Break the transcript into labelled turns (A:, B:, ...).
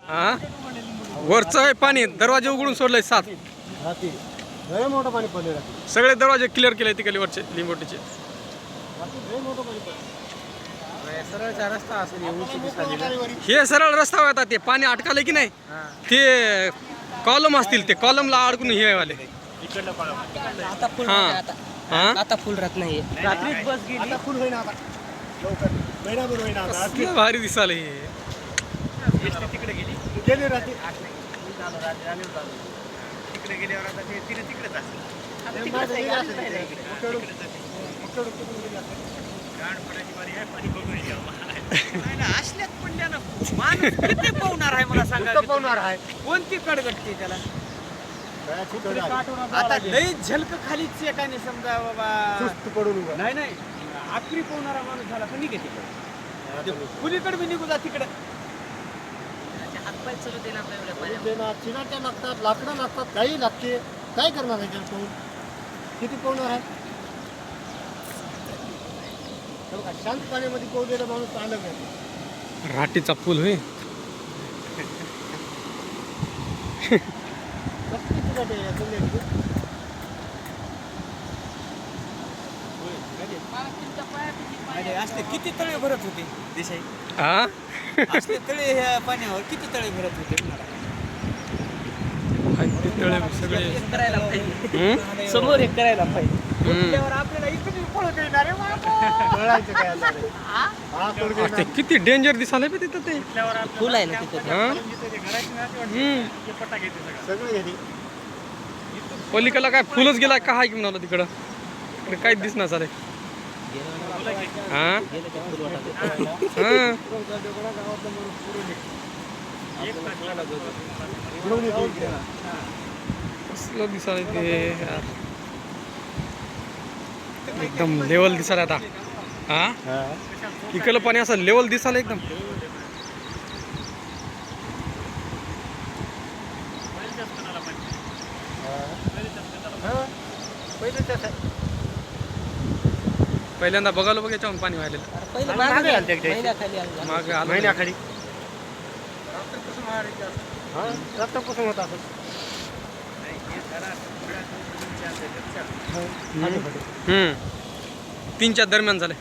A: हा वरचं आहे पाणी, दरवाजे उघडून सोडलंय 7.
B: रात्री लय मोठं पाणी पडले रात्री.
A: सगळे दरवाजे क्लिअर केले तिकडे वरचे लिंबोटीचे.
B: रात्री लय मोठं पाणी पडलं.
C: सरळचा रस्ता असेल एवढी दिसला.
A: हे सरळ रस्ता होता, ते पाणी अटकाले की नाही ते कॉलम असतील, ते कॉलमला अडकून हे वाले.
C: आता फुल
A: हा.
C: आता
A: हा
C: आता फुल राहत नाही. रात्रीच बस गेली.
B: आता फुल होईना आता लवकर महिनाभर होईना आता.
A: कसलं भारी दिसाले हे.
B: तिकडे गेली रात्री.
C: तिकडे गेल्यावर आता ते तिकडेच असेल. असल्यात पडल्या ना माणूस किती पावणार आहे मला सांगा.
B: पावणार आहे
C: कोणती कडगटते त्याला.
B: गळ्याची कड आहे.
C: आता लई झलक खालीच एकाने समजा बाबा
B: सुस्त पडून उभा.
C: नाही नाही आखरी पोहणारा माणूस झाला पण निघे तिकडे कुणीकडे बी निघू जा तिकडे. हातपाय चालू दे ना आपल्याला.
B: चिनाट्या लागतात, लाकडं लागतात, काही लागते. काय करणार आहे त्याला पाहून? किती पावणार आहे? तर बघा, शांत पाण्यामध्ये पोहलेला माणूस आलं काय
A: राटीचा पूल होय.
B: कसली चिनाटे आहे या किल्ल्याची?
C: असले किती तळे भरत होते देशाई.
A: हा
C: असले तळे ह्या पाण्यावर किती तळे भरत होते.
A: ते तळे सगळे.
C: करायला पाहिजे समोर एक करायला पाहिजे. उठल्यावर आपल्याला इकडे पळत येणार
B: कळायचं काय आता रे? हा, कळू दे ना.
A: ते किती डेंजर दिसाले बे तिथं ते.
C: फुल आहे ना तिथे.
A: हा
B: सगळं घेते.
A: पलीकडला काय फुलच गेलाय का हाय की म्हणाला तिकडं. इकडे काहीच दिसणार झालंय. हा हा कसलं दिसायला ते यार. एकदम लेवल दिसायला आता. हा इकडलं पाणी असं लेवल दिसायला एकदम. पहिल्यांदा बघायला बघ याच्यावरून पाणी व्हायला
C: महिन्याखाली आलं.
A: माग आलं.
B: महिन्याखाली रक्तपुसून होत असत.
A: 3च्या दरम्यान झाले.